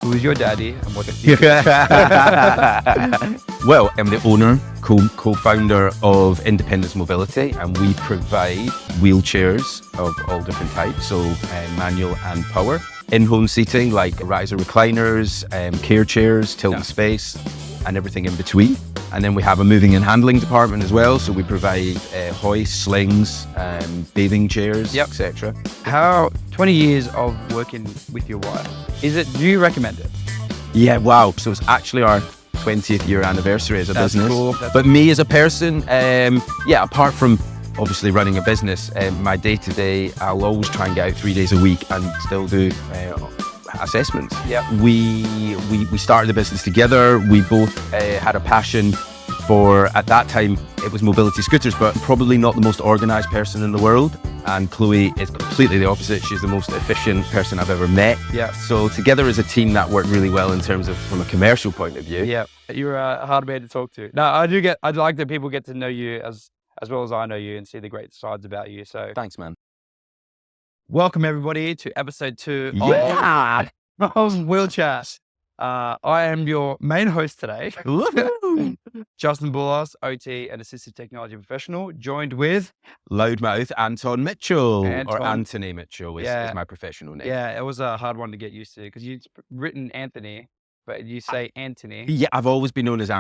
Who's your daddy and what the Well, I'm the owner, co-founder of Independence Mobility, and we provide wheelchairs of all different types, so manual and power. In-home seating like riser recliners, care chairs, tilt and space, and everything in between. And then we have a moving and handling department as well, so we provide hoists, slings, bathing chairs, etc. How 20 years of working with your wife, do you recommend it? Yeah, wow. So it's actually our 20th year anniversary as a business. Cool. But me as a person, apart from obviously running a business, my day-to-day, I'll always try and get out 3 days a week and still do assessments. We started the business together. We both had a passion for, at that time, it was mobility scooters, but probably not the most organized person in the world. And Chloe is completely the opposite. She's the most efficient person I've ever met. So together as a team, that worked really well in terms of from a commercial point of view. You're a hard man to talk to. No, I'd like that people get to know you as well as I know you and see the great sides about you. So thanks, man. Welcome everybody to episode 2 of Wheelchair. I am your main host today, Justin Boulos, OT and assistive technology professional, joined with Loudmouth Anton Mitchell, Anton. or Anthony Mitchell is my professional name. Yeah, it was a hard one to get used to because you've written Anthony, but you say Anthony. Yeah, I've always been known as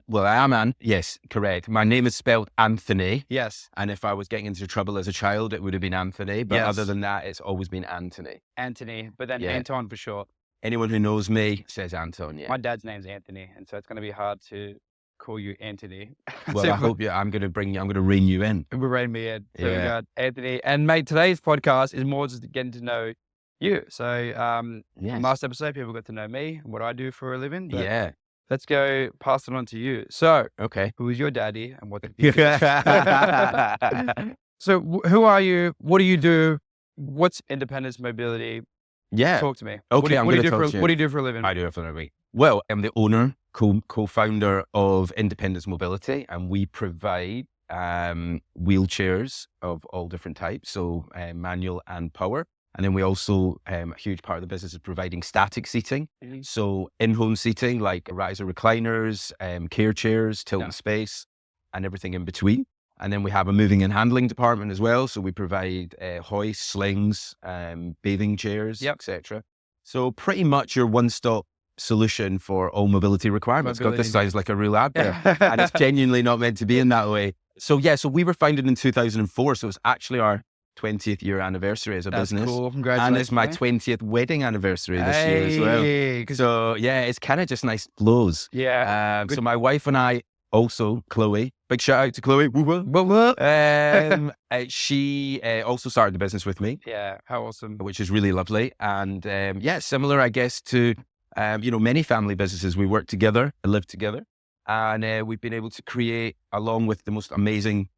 well, I am Ann. Yes, correct. My name is spelled Anthony. Yes. And if I was getting into trouble as a child, it would have been Anthony. But other than that, it's always been Anthony. Anthony, but then Anton for short. Anyone who knows me says Anton, My dad's name's Anthony, and so it's going to be hard to call you Anthony. Well, I hope I'm going to rein you in. We'll rein me in. So we got Anthony. And mate, today's podcast is more just getting to know you. So last episode, people got to know me and what I do for a living. Let's go pass it on to you. So, who is your daddy and what So who are you? What do you do? What's Independence Mobility? Talk to me. Okay, what do you do for a living? I do it for a living. Well, I'm the owner, co-founder of Independence Mobility, and we provide wheelchairs of all different types, so manual and power. And then we also, a huge part of the business is providing static seating. So in-home seating like riser recliners, care chairs, tilt and space, and everything in between. And then we have a moving and handling department as well. So we provide hoists, slings, bathing chairs, etc. So pretty much your one-stop solution for all mobility requirements. God, this sounds like a real ad there. And it's genuinely not meant to be in that way. So so we were founded in 2004. So it's actually our 20th year anniversary as a business. Cool. Congratulations. And it's my 20th wedding anniversary this year as well. So it's kind of just nice flows. So my wife and I, also Chloe, big shout out to Chloe. She also started the business with me. Yeah, how awesome. Which is really lovely. And similar, I guess, to many family businesses. We work together and live together. And we've been able to create, along with the most amazing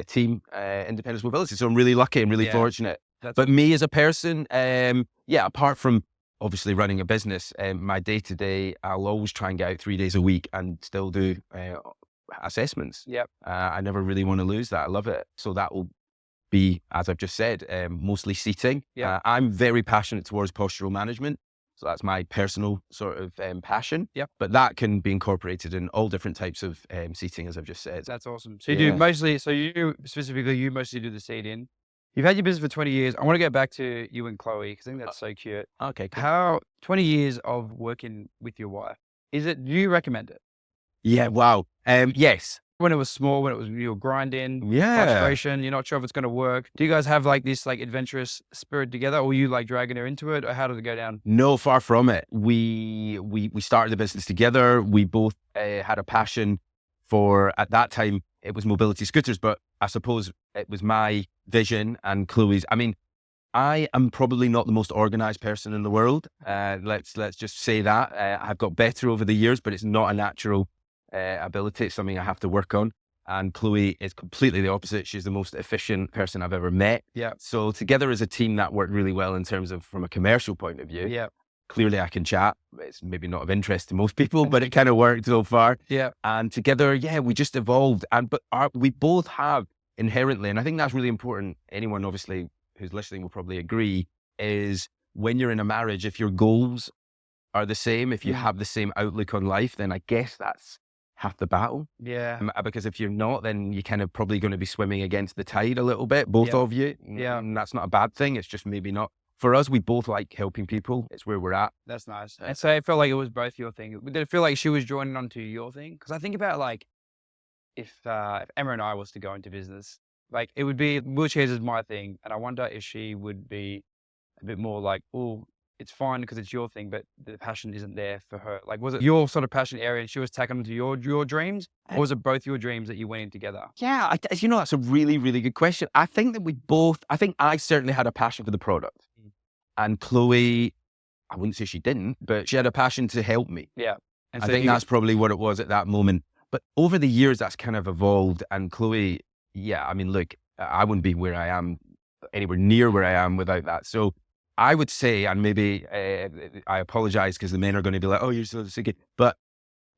team, Independence Mobility. So I'm really lucky and really fortunate. But me as a person, apart from obviously running a business, my day-to-day, I'll always try and get out 3 days a week and still do assessments. I never really want to lose that. I love it. So that will be, as I've just said, mostly seating. I'm very passionate towards postural management. So that's my personal sort of passion. But that can be incorporated in all different types of seating, as I've just said. That's awesome. So you do mostly, you mostly do the seating. You've had your business for 20 years. I want to get back to you and Chloe because I think that's so cute. Okay, cool. How 20 years of working with your wife, do you recommend it? Yeah, wow. Yes. When it was small, when you were grinding, frustration, you're not sure if it's going to work. Do you guys have like this like adventurous spirit together, or were you like dragging her into it, or how did it go down? No, far from it. We started the business together. We both had a passion for, at that time, it was mobility scooters, but I suppose it was my vision and Chloe's. I mean, I am probably not the most organized person in the world. Let's just say that. I've got better over the years, but it's not a natural ability. It's something I have to work on. And Chloe is completely the opposite. She's the most efficient person I've ever met. So together as a team, that worked really well in terms of from a commercial point of view. Clearly I can chat. It's maybe not of interest to most people, but it kind of worked so far. And together, we just evolved. But we both have inherently, and I think that's really important. Anyone obviously who's listening will probably agree, is when you're in a marriage, if your goals are the same, if you have the same outlook on life, then I guess that's half the battle. Yeah. Because if you're not, then you're kind of probably going to be swimming against the tide a little bit, both of you. Yeah. And that's not a bad thing. It's just maybe not. For us, we both like helping people. It's where we're at. That's nice. And so it felt like it was both your thing. Did it feel like she was joining onto your thing? Because I think about like, if Emma and I was to go into business, like it would be wheelchairs is my thing. And I wonder if she would be a bit more like, oh, it's fine because it's your thing, but the passion isn't there for her. Like, was it your sort of passion area and she was tackling into your dreams? Or was it both your dreams that you went in together? Yeah, that's a really, really good question. I think that I think I certainly had a passion for the product. And Chloe, I wouldn't say she didn't, but she had a passion to help me. Yeah. And so I think that's probably what it was at that moment. But over the years, that's kind of evolved. And Chloe, I mean, look, I wouldn't be where I am, anywhere near where I am without that. So I would say, and maybe I apologize because the men are going to be like, oh, you're so sick. But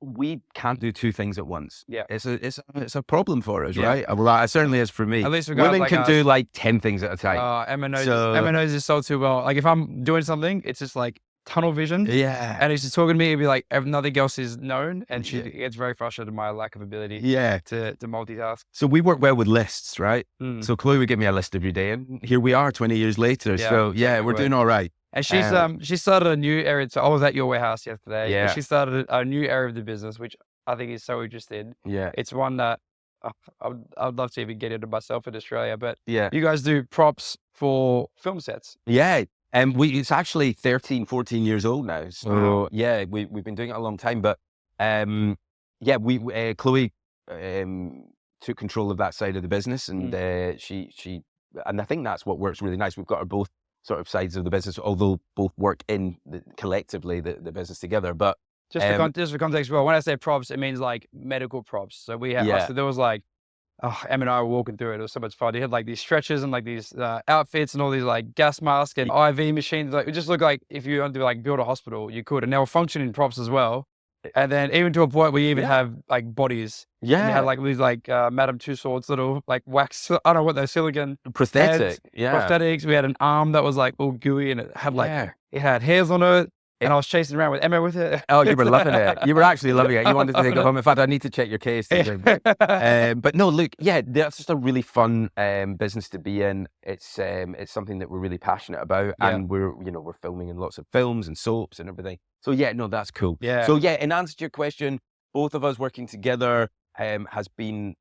we can't do two things at once. Yeah. It's a problem for us, right? Well, it certainly is for me. At least women can do like 10 things at a time. Emma knows this so too well. Like if I'm doing something, it's just like tunnel vision. Yeah. And he's just talking to me, it'd be like nothing else is known. And she gets very frustrated by my lack of ability to multitask. So we work well with lists, right? So Chloe would give me a list every day. And here we are 20 years later. So we're doing all right. And she started a new area. So I was at your warehouse yesterday. Yeah. And she started a new area of the business, which I think is so interesting. Yeah. It's one that I'd love to even get into myself in Australia. But you guys do props for film sets. Yeah. And it's actually 13, 14 years old now. So we've been doing it a long time. But Chloe took control of that side of the business, and and I think that's what works really nice. We've got our both sort of sides of the business, although both work in collectively the business together. But just for context as well, when I say props, it means like medical props. So we have, so there was like, Em and I were walking through it. It was so much fun. He had like these stretchers and like these outfits and all these like gas masks and IV machines. Like it just looked like if you wanted to like build a hospital, you could. And they were functioning props as well. And then even to a point where you even have like bodies. Yeah. And you had like these like Madame Tussauds little like wax, I don't know what they're, silicone. Prosthetic. Prosthetics. We had an arm that was like all gooey and it had like, it had hairs on it. And I was chasing around with Emma with it. Oh, you were loving it. You were actually loving it. You wanted to take it home. In fact, I need to check your case. But no, look, that's just a really fun business to be in. It's something that we're really passionate about, and we're filming in lots of films and soaps and everything. So that's cool. Yeah. So in answer to your question, both of us working together has been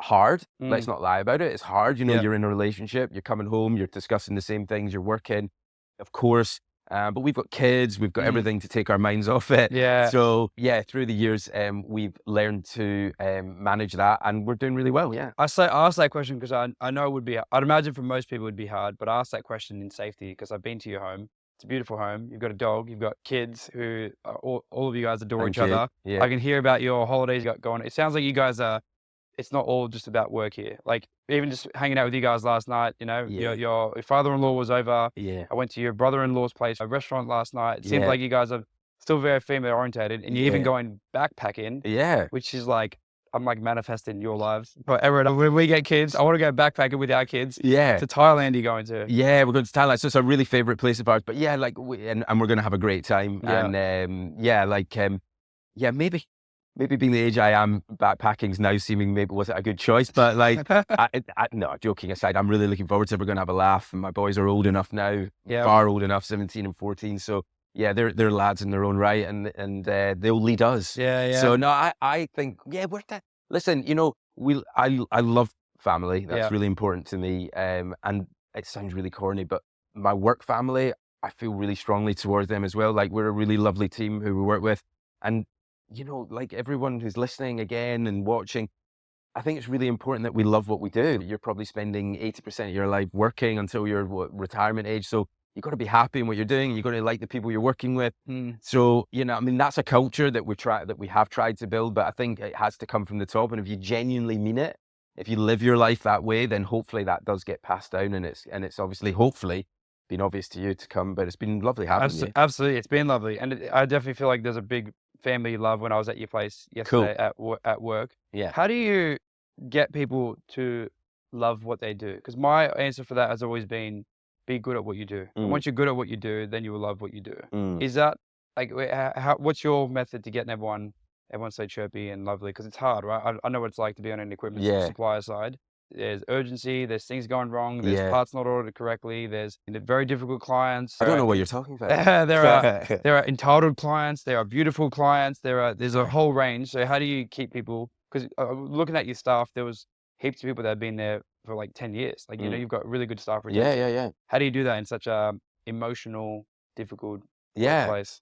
hard. Let's not lie about it. It's hard. You're in a relationship. You're coming home. You're discussing the same things. You're working, of course. But we've got kids, we've got everything to take our minds off it. Yeah. So through the years, we've learned to manage that, and we're doing really well. Yeah. I asked that question because I know it would be. I'd imagine for most people it would be hard, but I asked that question in safety because I've been to your home. It's a beautiful home. You've got a dog. You've got kids who all of you guys adore each other. Yeah. I can hear about your holidays you got going. It sounds like you guys are. It's not all just about work here. Like even just hanging out with you guys last night, your father-in-law was over. Yeah. I went to your brother-in-law's place, a restaurant last night. It seems like you guys are still very family orientated, and you're even going backpacking. Yeah. Which is like, I'm like manifesting your lives. But Everett, when we get kids, I want to go backpacking with our kids. Yeah. To Thailand, you're going to. Yeah, we're going to Thailand. So it's a really favorite place of ours. But and we're going to have a great time. Yeah. And maybe being the age I am, backpacking's now seeming maybe wasn't a good choice, but like, no, joking aside, I'm really looking forward to it. We're going to have a laugh, and my boys are old enough now, far old enough, 17 and 14. So they're lads in their own right, and they'll lead us. Yeah. So no, I think, we're that. Listen, I love family. That's really important to me. And it sounds really corny, but my work family, I feel really strongly towards them as well. Like we're a really lovely team who we work with, and like everyone who's listening again and watching, I think it's really important that we love what we do. You're probably spending 80% of your life working until your retirement age. So you've got to be happy in what you're doing. You've got to like the people you're working with. So, that's a culture that we have tried to build, but I think it has to come from the top. And if you genuinely mean it, if you live your life that way, then hopefully that does get passed down. And it's obviously, hopefully, been obvious to you to come, but it's been lovely having you. Absolutely. It's been lovely. And I definitely feel like there's a big family love when I was at your place yesterday at work. Yeah. How do you get people to love what they do? Because my answer for that has always been, be good at what you do. And once you're good at what you do, then you will love what you do. Is that like, what's your method to getting everyone so chirpy and lovely? Because it's hard, right? I know what it's like to be on an equipment supplier side. There's urgency, there's things going wrong, there's parts not ordered correctly, there's very difficult clients. I don't know what you're talking about. there are entitled clients, there are beautiful clients, there's a whole range. So how do you keep people, because looking at your staff, there was heaps of people that have been there for like 10 years. Like, you've got really good staff retention. Yeah. How do you do that in such a emotional, difficult workplace?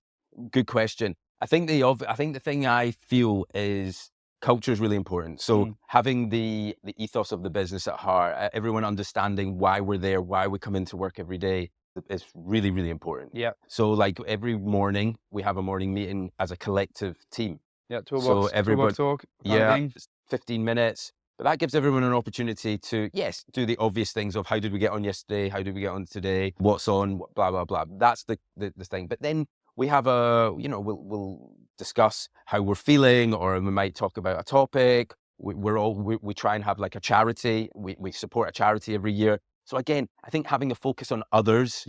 Good question. I think the thing I feel is culture is really important. So having the ethos of the business at heart, everyone understanding why we're there, why we come into work every day, is really, really important. Yeah. So like every morning we have a morning meeting as a collective team. Yeah. Toolbox talk. 15 minutes. But that gives everyone an opportunity to, do the obvious things of how did we get on yesterday? How did we get on today? What's on? Blah, blah, blah. That's the thing. But then we have we'll discuss how we're feeling, or we might talk about a topic. We try and have like a charity. We support a charity every year. So again, I think having a focus on others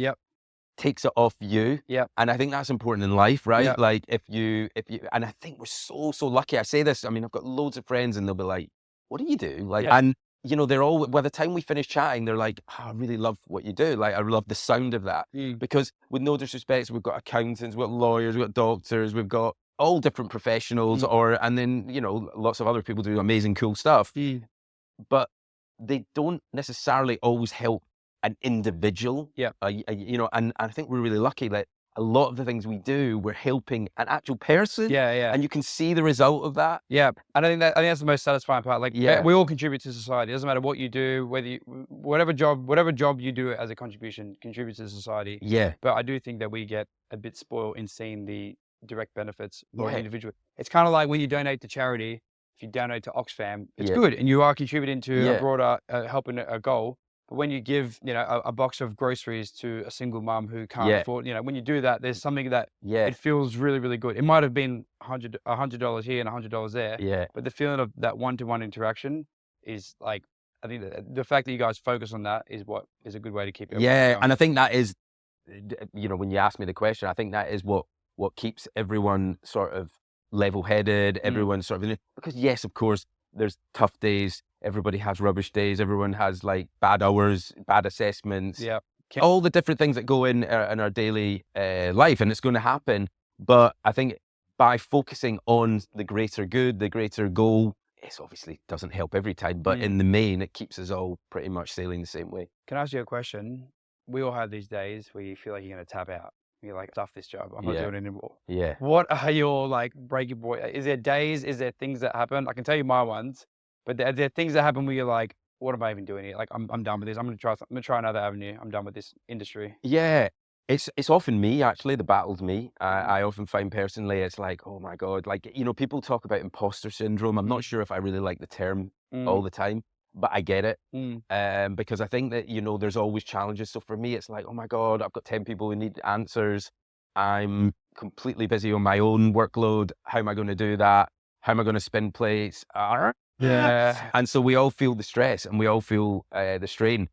takes it off you. Yeah. And I think that's important in life, right? Yeah. Like if you, and I think we're so lucky. I say this, I mean, I've got loads of friends and they'll be like, what do you do? Like, and they're all, by the time we finish chatting, they're like, I really love what you do. Like, I love the sound of that. Because with no disrespect, we've got accountants, we've got lawyers, we've got doctors, we've got all different professionals, and then, lots of other people do amazing, cool stuff. But they don't necessarily always help an individual. And I think we're really lucky that a lot of the things we do, we're helping an actual person. And you can see the result of that. And I think that's the most satisfying part. Like, we all contribute to society. It doesn't matter what you do, whatever job you do as a contribution, contributes to society. But I do think that we get a bit spoiled in seeing the direct benefits for an individual. It's kind of like when you donate to charity. If you donate to Oxfam, it's good, and you are contributing to a broader helping a goal. But when you give, a box of groceries to a single mum who can't afford, when you do that, there's something that it feels really, really good. It might have been $100 here and $100 there. But the feeling of that one-to-one interaction is like, I think the fact that you guys focus on that is what is a good way to keep it. And I think that is, when you ask me the question, I think that is what keeps everyone sort of level-headed, everyone sort of, because yes, of course, there's tough days. Everybody has rubbish days. Everyone has like bad hours, bad assessments, all the different things that go in our daily life, and it's going to happen. But I think by focusing on the greater good, the greater goal, it obviously doesn't help every time, but in the main, it keeps us all pretty much sailing the same way. Can I ask you a question? We all have these days where you feel like you're going to tap out. You're like, stuff this job. I'm not doing it anymore. What are your like breaking point? Is there days? Is there things that happen? I can tell you my ones, but are there things that happen where you're like, what am I even doing here? Like, I'm done with this. I'm going to try another avenue. I'm done with this industry. It's often me, actually. The battle's me. I often find personally, it's like, oh my God, like, people talk about imposter syndrome. I'm not sure if I really like the term all the time, but I get it. Because I think that, there's always challenges. So for me, it's like, oh my God, I've got 10 people who need answers. I'm completely busy on my own workload. How am I going to do that? How am I going to spin plates? And so we all feel the stress and we all feel the strain.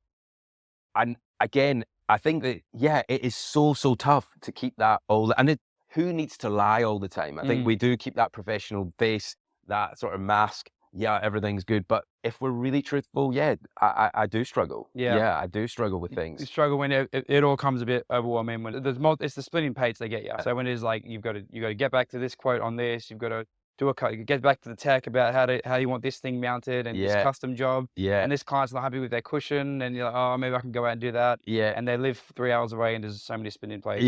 And again, I think that, it is so tough to keep that all. And who needs to lie all the time? I think we do keep that professional face, that sort of mask. Everything's good. But if we're really truthful, I do struggle. I do struggle with things. You struggle when it all comes a bit overwhelming. When it's the splitting plates they get you. So when it's like, you've got to get back to this quote on this, you've got to get back to the tech about how you want this thing mounted and this custom job. And this client's not happy with their cushion, and you're like, oh, maybe I can go out and do that. And they live 3 hours away, and there's so many spinning plates.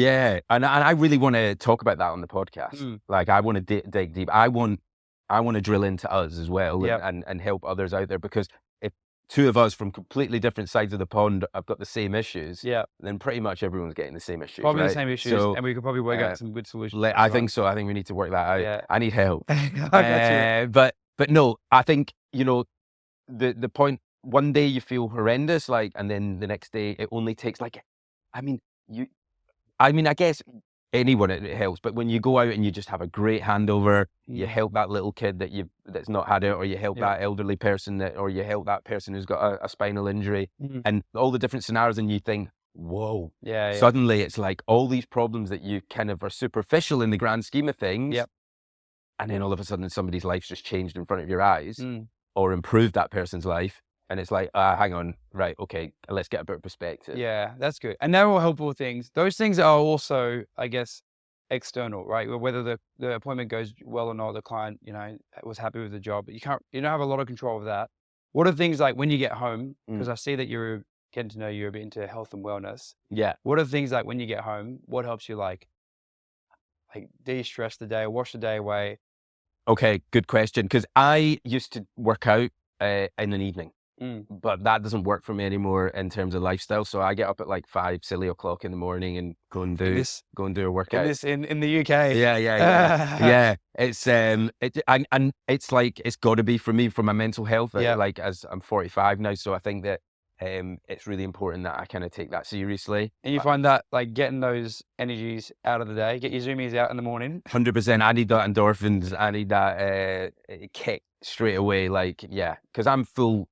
And I really want to talk about that on the podcast. Like, I want to dig deep. I want to drill into us as well and help others out there, because if two of us from completely different sides of the pond have got the same issues, then pretty much everyone's getting the same issues. Probably the same issues, and we could probably work out some good solutions. I think so. I think we need to work that out. I need help. I got you. But no, I think, the point, one day you feel horrendous, like, and then the next day it only takes like, I guess anyone it helps, but when you go out and you just have a great handover, you help that little kid that's not had it, or you help that elderly person or you help that person who's got a spinal injury, and all the different scenarios, and you think, whoa. Yeah. Suddenly it's like all these problems that you kind of are superficial in the grand scheme of things. Yep. And then all of a sudden somebody's life's just changed in front of your eyes or improved that person's life. And it's like, hang on, right, okay, let's get a bit of perspective. Yeah, that's good. And they're all helpful things. Those things are also, I guess, external, right? Whether the appointment goes well or not, the client, was happy with the job. But you don't have a lot of control of that. What are things like when you get home? Because I see that you're getting to know you're a bit into health and wellness. Yeah. What are things like when you get home? What helps you like de-stress the day, wash the day away? Okay, good question. Because I used to work out in an evening, but that doesn't work for me anymore in terms of lifestyle. So I get up at like 5 silly o'clock in the morning and go and do a workout. In the UK. Yeah. Yeah. It's and it's like it's got to be for me for my mental health. Yeah. Like as I'm 45 now, so I think that it's really important that I kind of take that seriously. And you find that like getting those energies out of the day, get your zoomies out in the morning. 100%. I need that endorphins. I need that kick straight away. Like, yeah, because I'm full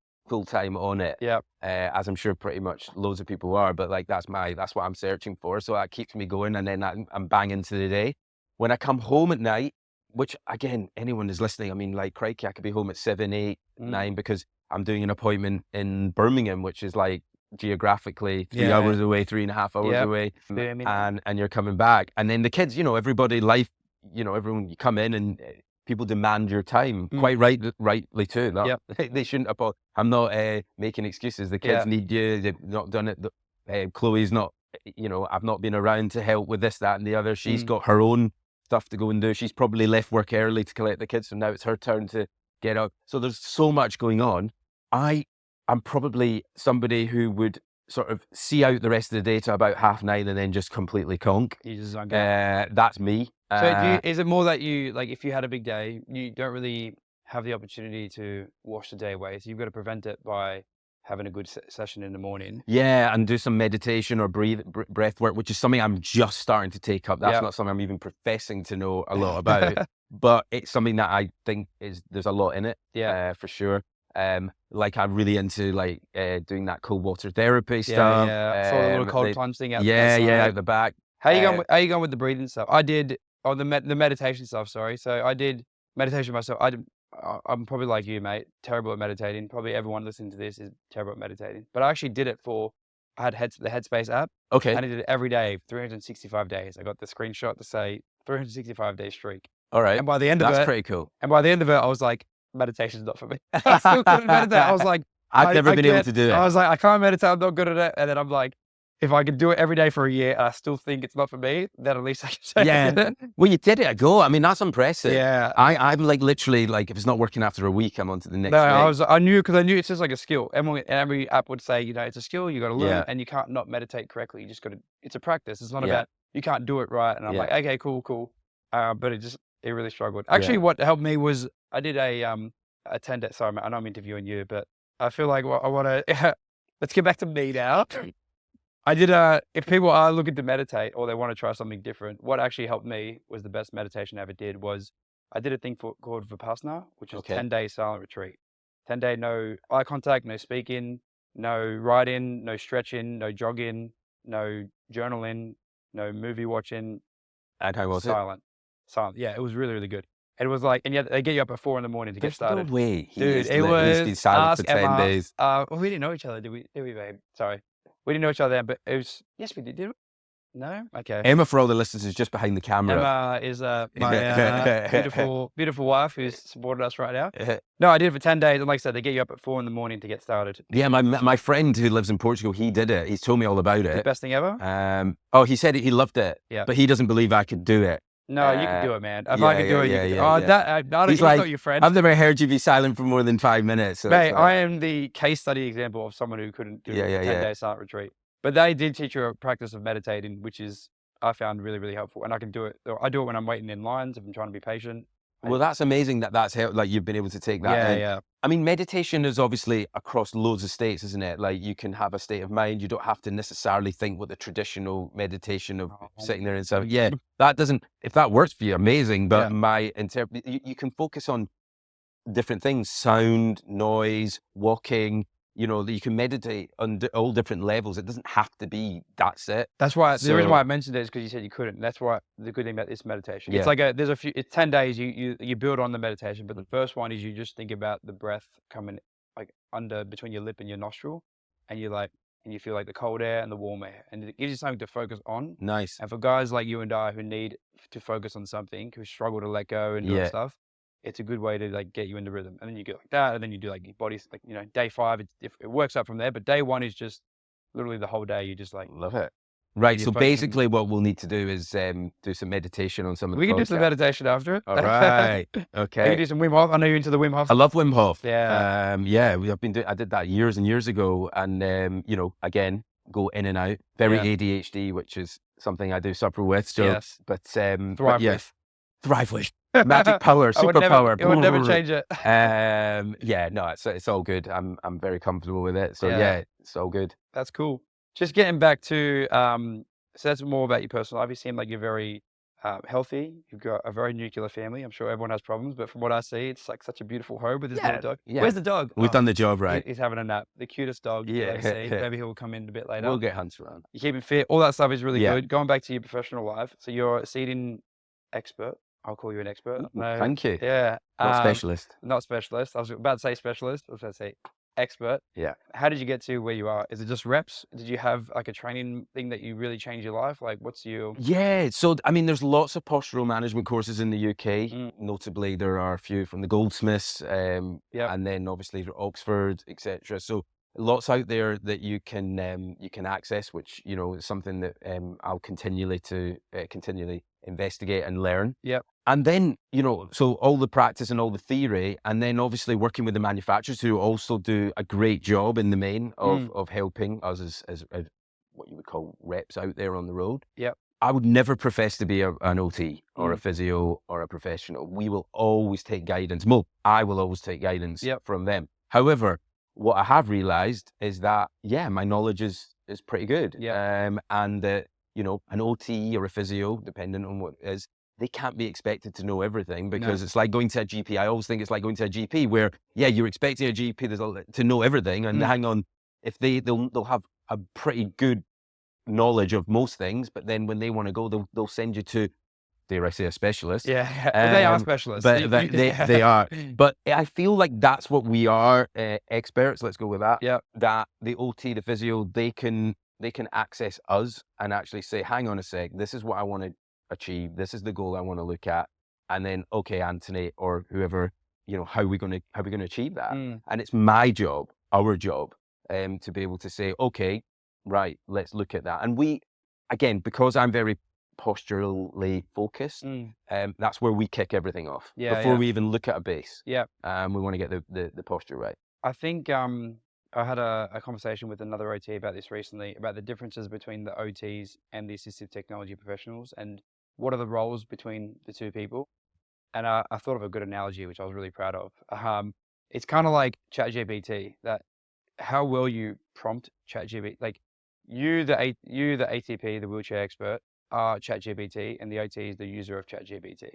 time on it. Yeah. As I'm sure pretty much loads of people are, but like that's what I'm searching for. So that keeps me going, and then I'm banging to the day. When I come home at night, which again, anyone is listening, I mean, like, crikey, I could be home at 7, 8, 9 because I'm doing an appointment in Birmingham, which is like geographically 3 hours away, 3.5 hours away, and you're coming back. And then the kids, everybody, life, everyone, you come in and people demand your time, quite rightly too. They shouldn't have. I'm not making excuses. The kids need you. They've not done it. Chloe's not, I've not been around to help with this, that, and the other. She's got her own stuff to go and do. She's probably left work early to collect the kids, so now it's her turn to get out. So there's so much going on. I'm probably somebody who would sort of see out the rest of the day to about 9:30 and then just completely conk. That's me. So is it more that you, like, if you had a big day, you don't really have the opportunity to wash the day away, so you've got to prevent it by having a good session in the morning? Yeah, and do some meditation or breath work, which is something I'm just starting to take up. That's not something I'm even professing to know a lot about, but it's something that I think there's a lot in it. Yeah, for sure. Like I'm really into like doing that cold water therapy stuff. Yeah. Sort of a little cold plunge thing out out the back. How you going with the breathing stuff? I did the meditation stuff. Sorry, so I did meditation myself. I'm probably like you, mate. Terrible at meditating. Probably everyone listening to this is terrible at meditating. But I actually did it I had the Headspace app. Okay. And I did it every day, 365 days. I got the screenshot to say 365 day streak. All right. And by the end of it, that's pretty cool. And by the end of it, I was like, meditation's not for me. I still couldn't meditate. I was like, I've never been able to do it. I was like, I can't meditate. I'm not good at it. And then I'm like, if I could do it every day for a year and I still think it's not for me, then at least I can say it. Well, you did it a go. I mean, that's impressive. Yeah. I'm like literally like, if it's not working after a week, I'm on to the next thing. I knew it's just like a skill. Every app would say, it's a skill, you got to learn and you can't not meditate correctly. You just got to, it's a practice. It's not about, you can't do it right. And I'm like, okay, cool. But it really struggled. Actually, what helped me was I did a 10-day, sorry, I know I'm interviewing you, but I feel like I want to, let's get back to me now. I did if people are looking to meditate or they want to try something different, what actually helped me was the best meditation I ever did was I did a thing called Vipassana, which is 10-day silent retreat. 10-day, no eye contact, no speaking, no writing, no stretching, no jogging, no journaling, no movie watching. And how was it? Silent. Yeah, it was really, really good. It was like, and yet they get you up at 4 a.m. to get started. No way. Dude, it was. He's been silent for 10 days. Well, we didn't know each other, did we, babe? Sorry. We didn't know each other then, but it was, yes, we did we? No? Okay. Emma, for all the listeners, is just behind the camera. Emma is my beautiful wife who's supported us right now. No, I did it for 10 days. And like I said, they get you up at 4 a.m. to get started. Yeah, my friend who lives in Portugal, he did it. He's told me all about it. The best thing ever? He said he loved it, but he doesn't believe I could do it. No, you can do it, man. If I could do it, you can do it. He's like, not your friend. I've never heard you be silent for more than 5 minutes. So mate, I am the case study example of someone who couldn't do a 10-day silent retreat. But they did teach you a practice of meditating, which is, I found really, really helpful. And I can do it. I do it when I'm waiting in lines, if I'm trying to be patient. Well, that's amazing that's helped, like you've been able to take that in. Yeah. I mean, meditation is obviously across loads of states, isn't it? Like you can have a state of mind. You don't have to necessarily think what the traditional meditation of sitting there and stuff. Yeah, that doesn't, if that works for you, amazing. But you can focus on different things, sound, noise, walking, you can meditate on all different levels. It doesn't have to be, that's it. That's why, the reason why I mentioned it is because you said you couldn't. That's why the good thing about this meditation. It's like it's 10 days, you build on the meditation, but the first one is you just think about the breath coming like under between your lip and your nostril, and you feel like the cold air and the warm air, and it gives you something to focus on. Nice. And for guys like you and I who need to focus on something, who struggle to let go and do stuff, it's a good way to like get you into rhythm. And then you go like that, and then you do like your body's like, day 5, it works up from there. But day 1 is just literally the whole day. You just like love it. Right. So basically what we'll need to do is do some meditation on some of the We can do some meditation after it. All right. Okay. We can do some Wim Hof. I know you're into the Wim Hof. I love Wim Hof. Yeah. I did that years and years ago. And, again, go in and out. Very ADHD, which is something I do suffer with. So, but thrive with. Magic power, superpower. It would never change it. It's all good. I'm very comfortable with it. So it's all good. That's cool. Just getting back to, so that's more about your personal life. You seem like you're very healthy. You've got a very nuclear family. I'm sure everyone has problems, but from what I see, it's like such a beautiful home with this little dog. Yeah. Where's the dog? We've done the job right. He's having a nap. The cutest dog. Yeah. Maybe he'll come in a bit later. We'll get Hunts around. You keep him fit. All that stuff is really good. Going back to your professional life. So you're a seating expert. I'll call you an expert. No, thank you. Yeah. Not specialist. Not specialist. I was about to say specialist. I was going to say expert. Yeah. How did you get to where you are? Is it just reps? Did you have like a training thing that you really changed your life? Like what's your... Yeah. So, there's lots of postural management courses in the UK. Notably, there are a few from the Goldsmiths, and then obviously Oxford, etc. So lots out there that you can access, which, is something that I'll continually investigate and learn. Yep. And then, so all the practice and all the theory, and then obviously working with the manufacturers who also do a great job in the main of helping us as what you would call reps out there on the road. Yep. I would never profess to be an OT or a physio or a professional. We will always take guidance. Well, I will always take guidance from them. However, what I have realized is that, my knowledge is pretty good. Yeah. And that, an OT or a physio, depending on what it is, they can't be expected to know everything because it's like going to a GP. I always think it's like going to a GP where, you're expecting a GP to know everything. And hang on, if they'll have a pretty good knowledge of most things, but then when they want to go, they'll send you to, dare I say, a specialist. Yeah, they are specialists. But they are. But I feel like that's what we are, experts. Let's go with that. Yeah. That the OT, the physio, they can access us and actually say, hang on a sec, this is what I want to achieve. This is the goal I want to look at. And then, okay, Anthony or whoever, how are we going to achieve that? And it's my job, our job, to be able to say, okay, right, let's look at that. And we, again, because I'm very posturally focused, that's where we kick everything off before we even look at a base. Yeah. We want to get the posture right. I think I had a conversation with another OT about this recently, about the differences between the OTs and the assistive technology professionals and what are the roles between the two people. And I thought of a good analogy, which I was really proud of. It's kind of like ChatGPT, that how well you prompt ChatGPT. Like you, the ATP, the wheelchair expert, are ChatGPT, and the OT is the user of ChatGPT.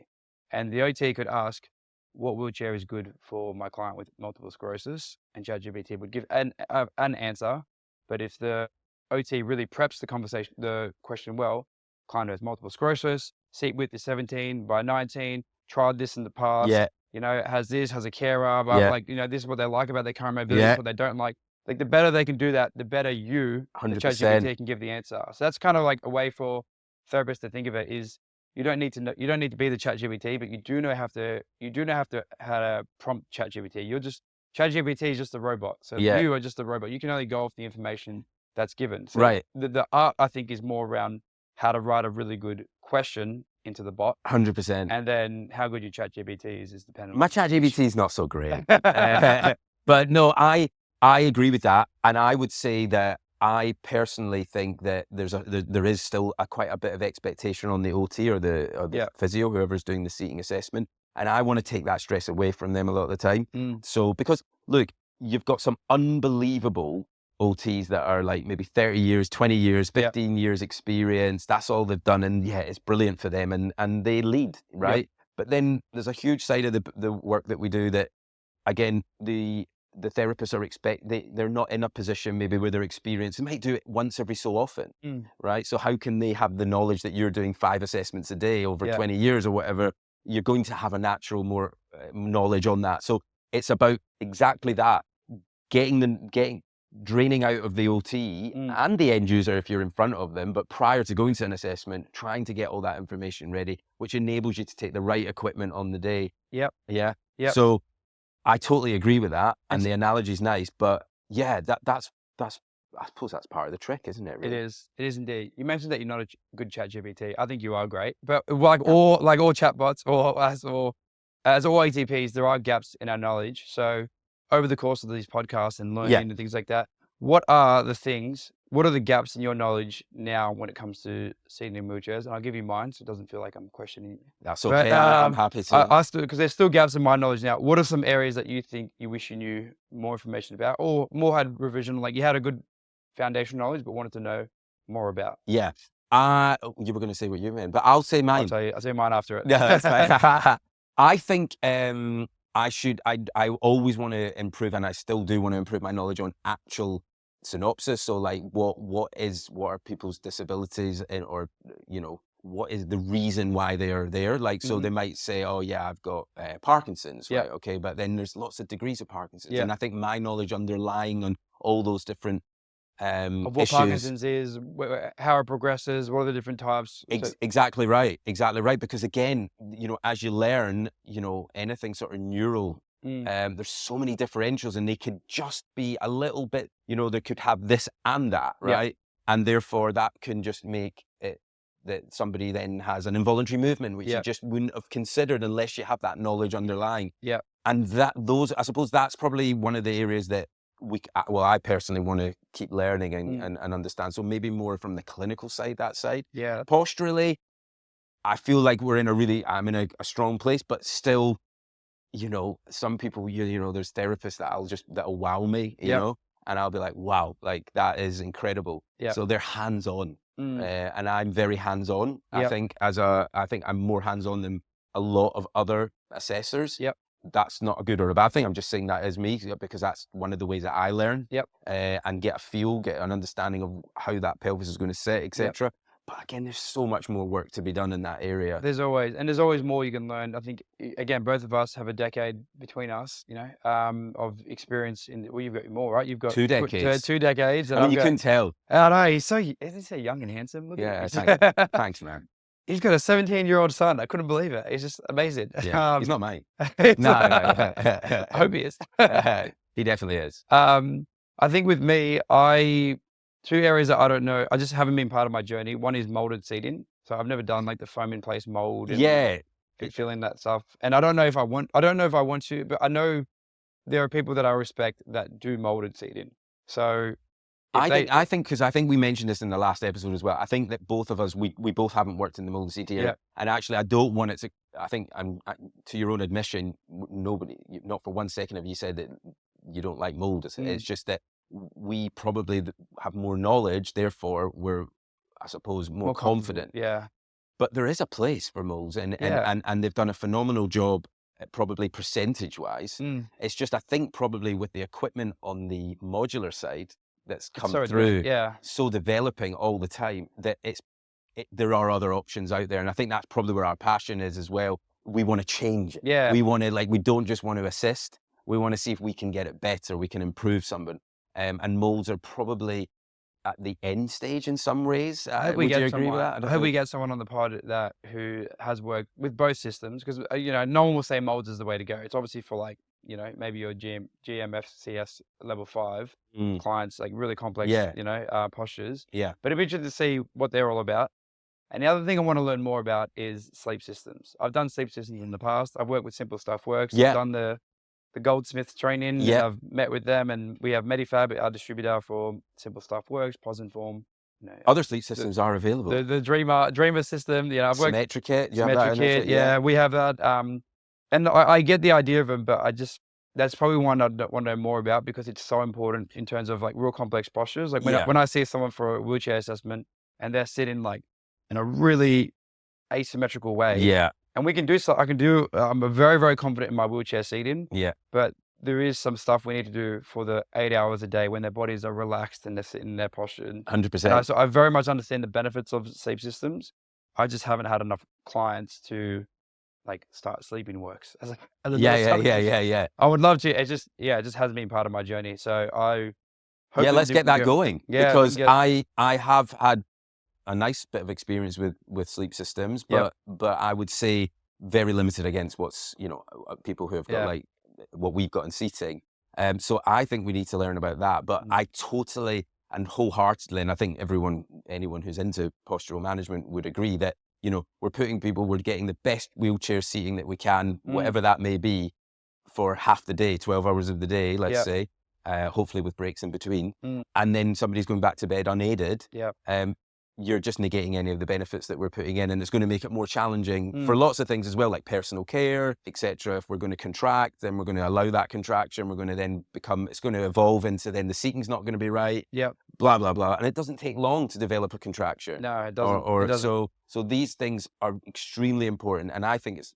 And the OT could ask, what wheelchair is good for my client with multiple sclerosis? And ChatGPT would give an answer. But if the OT really preps the question well, client has multiple sclerosis, seat width is 17 by 19, tried this in the past, has a carer, but this is what they like about their current mobility, this is what they don't like. Like the better they can do that, the better the ChatGPT can give the answer. So that's kind of like a way for therapists to think of it is, you don't need to be the ChatGPT, but you do know how to prompt ChatGPT. ChatGPT is just a robot. So you are just a robot. You can only go off the information that's given. So right. The art, I think, is more around how to write a really good question into the bot. 100%. And then how good your ChatGPT is dependent. My ChatGPT is not so great. But no, I agree with that. And I would say that I personally think that there is still quite a bit of expectation on the OT or the physio, whoever's doing the seating assessment. And I want to take that stress away from them a lot of the time. So, because look, you've got some unbelievable OTs that are like maybe 30 years, 20 years, 15 years experience. That's all they've done. And it's brilliant for them. And they lead, right? But then there's a huge side of the work that we do that, again, the the therapists they're not in a position maybe where they're experienced. They might do it once every so often, right? So how can they have the knowledge that you're doing 5 assessments a day over 20 years or whatever? You're going to have a natural more knowledge on that. So it's about exactly that, draining out of the OT and the end user if you're in front of them, but prior to going to an assessment, trying to get all that information ready, which enables you to take the right equipment on the day. Yep. Yeah. Yep. So I totally agree with that, and the analogy's nice, but yeah, that's I suppose that's part of the trick, isn't it? Really? It is indeed. You mentioned that you're not a good ChatGPT. I think you are great, but like all chatbots or as all ATPs, there are gaps in our knowledge. So over the course of these podcasts and learning and things like that, what are the gaps in your knowledge now when it comes to seating in wheelchairs? And I'll give you mine, so it doesn't feel like I'm questioning you. That's okay. I'm happy to. Because there's still gaps in my knowledge now. What are some areas that you think you wish you knew more information about, or more had revision, like you had a good foundational knowledge, but wanted to know more about? Yeah. You were going to say what you meant, but I'll say mine. I'll say mine after it. Yeah, that's fine. I think I always want to improve, and I still do want to improve my knowledge on actual synopsis. So like what are people's disabilities, or, you know, what is the reason why they are there? Like, so they might say, oh yeah, I've got Parkinson's, right? Okay. But then there's lots of degrees of Parkinson's. And I think my knowledge underlying on all those different of what issues. Parkinson's is, how it progresses, what are the different types. Exactly right. Because again, you know, as you learn, you know, anything sort of neural, there's so many differentials, and they could just be a little bit, you know, they could have this and that, right? And therefore that can just make it that somebody then has an involuntary movement, which you just wouldn't have considered unless you have that knowledge underlying. Yeah. And I suppose that's probably one of the areas that I personally want to keep learning and understand. So maybe more from the clinical side, that side. Yeah. Posturally, I feel like I'm in a strong place, but still, you know, some people, you know, there's therapists that'll wow me, you know, and I'll be like, wow, like that is incredible. Yeah. So they're hands-on, and I'm very hands-on. I think I'm more hands-on than a lot of other assessors. Yep. That's not a good or a bad thing. I'm just saying that as me, because that's one of the ways that I learn. Yep. And get an understanding of how that pelvis is going to sit, etc. But again, there's so much more work to be done in that area. There's always more you can learn. I think, again, both of us have a decade between us, you know, of experience you've got more, right? You've got 2 decades. 2 decades. I mean, you couldn't tell. I know, he's so young and handsome. Look at him. Thanks, man. He's got a 17-year-old son. I couldn't believe it. He's just amazing. Yeah, he's not mine. No. I hope he is. He definitely is. I think with me, 2 areas that I don't know, I just haven't been part of my journey. One is molded seating. So I've never done like the foam in place mold and feeling that stuff. And I don't know if I want to, but I know there are people that I respect that do molded seating. So I think we mentioned this in the last episode as well. I think that both of us, we both haven't worked in the molded seat area. And actually, I don't want it to, I think to your own admission, nobody, not for 1 second have you said that you don't like mold. It's just that we probably have more knowledge, therefore we're, I suppose, more confident. Yeah. But there is a place for molds, and they've done a phenomenal job, probably percentage-wise. It's just, I think, probably with the equipment on the modular side that's come through, so developing all the time, that there are other options out there. And I think that's probably where our passion is as well. We want to change it. Yeah. We want to, we don't just want to assist. We want to see if we can get it better. We can improve something. And molds are probably at the end stage in some ways. Would you agree with that? I hope we get someone on the pod who has worked with both systems, because you know, no one will say molds is the way to go. It's obviously for, like, you know, maybe your GMFCS level 5 clients, like really complex, you know, postures. Yeah. But it'd be interesting to see what they're all about. And the other thing I want to learn more about is sleep systems. I've done sleep systems in the past. I've worked with Simple Stuff Works. I've done the Goldsmiths training. Yeah. I've met with them, and we have Medifab, our distributor for Simple Stuff Works, Posinform. You know, other sleep systems are available. The Dreamer system. You know, I've worked Symmetrikit. Symmetrikit. Yeah, we have that. And I get the idea of them, but that's probably one I want to know more about, because it's so important in terms of like real complex postures. Like when I see someone for a wheelchair assessment and they're sitting like in a really asymmetrical way. Yeah. And we can do so. I'm very, very confident in my wheelchair seating. Yeah. But there is some stuff we need to do for the 8 hours a day when their bodies are relaxed and they're sitting in their posture. 100%. So I very much understand the benefits of sleep systems. I just haven't had enough clients to like start sleeping works. Yeah. I would love to. It just hasn't been part of my journey. So let's get that going. Yeah, because I have had a nice bit of experience with sleep systems, but I would say very limited against what's, people who have got like what we've got in seating. So I think we need to learn about that. But I totally and wholeheartedly, and I think anyone who's into postural management would agree that, we're getting the best wheelchair seating that we can, whatever that may be, for half the day, 12 hours of the day, let's say, hopefully with breaks in between. And then somebody's going back to bed unaided. You're just negating any of the benefits that we're putting in, and it's going to make it more challenging for lots of things as well, like personal care, etc. If we're going to contract, then we're going to allow that contraction. We're going to then it's going to evolve into then the seating's not going to be right. Blah, blah, blah. And it doesn't take long to develop a contraction. No, it doesn't. So these things are extremely important, and I think it's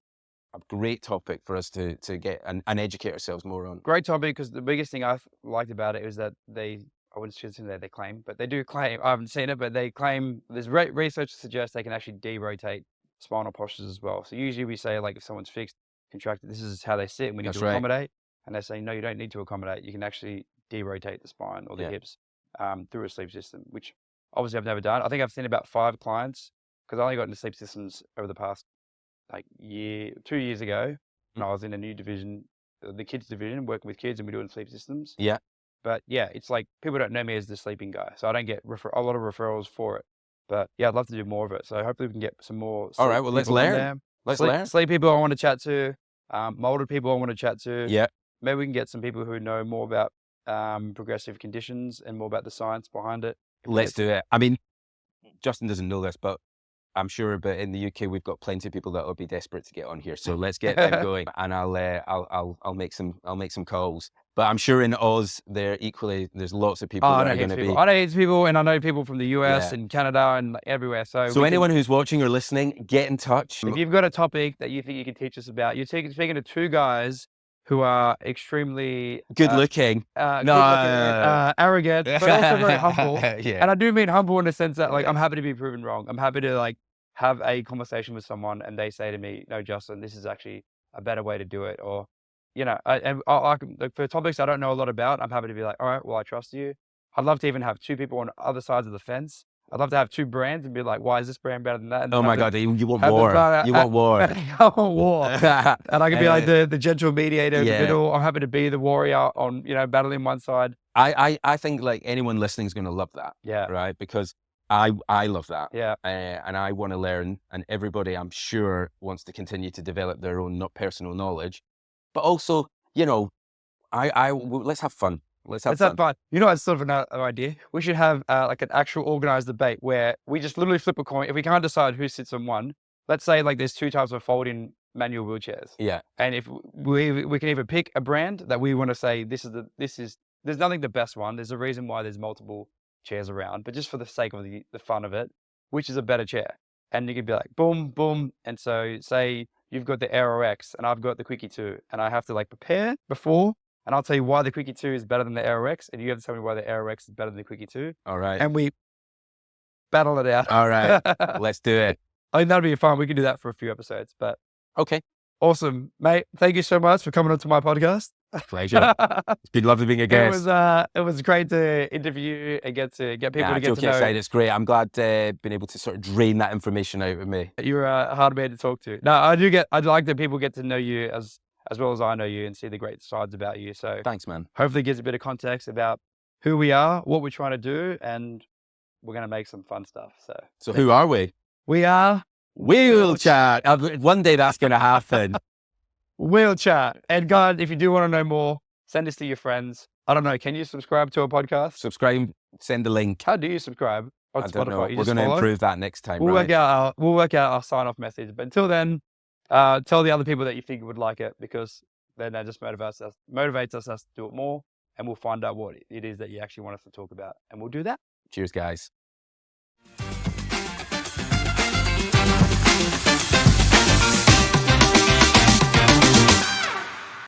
a great topic for us to get and educate ourselves more on. Great topic, because the biggest thing I liked about it is that I wouldn't say that they claim, but they do claim, I haven't seen it, but they claim there's research to suggest they can actually de-rotate spinal postures as well. So usually we say, like, if someone's fixed, contracted, this is how they sit, and we need to accommodate. And they say, no, you don't need to accommodate. You can actually de-rotate the spine or the hips through a sleep system, which obviously I've never done. I think I've seen about 5 clients, because I only got into sleep systems over the past 2 years ago, when I was in a new division, the kids division, working with kids, and we're doing sleep systems. But it's like people don't know me as the sleeping guy, so I don't get a lot of referrals for it. But I'd love to do more of it. So hopefully we can get some more. All right, well, let's learn. Sleep people I want to chat to, molded people I want to chat to. Yeah. Maybe we can get some people who know more about progressive conditions and more about the science behind it. Let's do it. I mean, Justin doesn't know this, but I'm sure, but in the UK we've got plenty of people that will be desperate to get on here. So let's get them going, and I'll make some calls. But I'm sure in Oz there's lots of people that are going to be. I know heaps of people, and I know people from the US and Canada and everywhere. So anyone who's watching or listening, get in touch. If you've got a topic that you think you can teach us about, you're speaking to 2 guys who are extremely good looking, arrogant, but also very humble. And I do mean humble in the sense that, like, I'm happy to be proven wrong. I'm happy to, like, have a conversation with someone and they say to me, no, Justin, this is actually a better way to do it. Or, for topics I don't know a lot about, I'm happy to be like, all right, well, I trust you. I'd love to even have 2 people on other sides of the fence. I'd love to have 2 brands and be like, why is this brand better than that? And oh my God, you want war. You want war. I want war. And I can be like the gentle mediator in the middle. I'm happy to be the warrior on, battling one side. I think, like, anyone listening is going to love that. Right? Because I love that. And I want to learn, and everybody, I'm sure, wants to continue to develop their own personal knowledge. But also, let's have fun. Let's have fun. It's sort of another idea. We should have like an actual organized debate where we just literally flip a coin. If we can't decide who sits on one, let's say, like, there's 2 types of folding manual wheelchairs. And if we can either pick a brand that we want to say, there's nothing the best one. There's a reason why there's multiple chairs around, but just for the sake of the fun of it, which is a better chair. And you could be like, boom, boom. And so say you've got the Aero X and I've got the Quickie 2, and I have to, like, prepare before, and I'll tell you why the Quickie 2 is better than the Aero X, and you have to tell me why the Aero X is better than the Quickie 2. All right. And we battle it out. All right. Let's do it. I think that'll be fun. We can do that for a few episodes. But okay. Awesome, mate. Thank you so much for coming onto my podcast. Pleasure. It's been lovely being a guest. It was great to interview you and get people to get to know. It's great. I'm glad being able to sort of drain that information out of me. You're a hard man to talk to. No, I'd like that people get to know you as well as I know you and see the great sides about you. So thanks, man. Hopefully it gives a bit of context about who we are, what we're trying to do, and we're going to make some fun stuff. So who are we? We are Wheel Chat. One day that's going to happen. Wheel Chat. And God, if you do want to know more, send this to your friends. I don't know. Can you subscribe to a podcast? Subscribe. Send the link. How do you subscribe on Spotify? Don't know. We're going to improve that next time. We'll work out our sign-off message. But until then, tell the other people that you think would like it, because then that just motivates us to do it more, and we'll find out what it is that you actually want us to talk about, and we'll do that. Cheers, guys.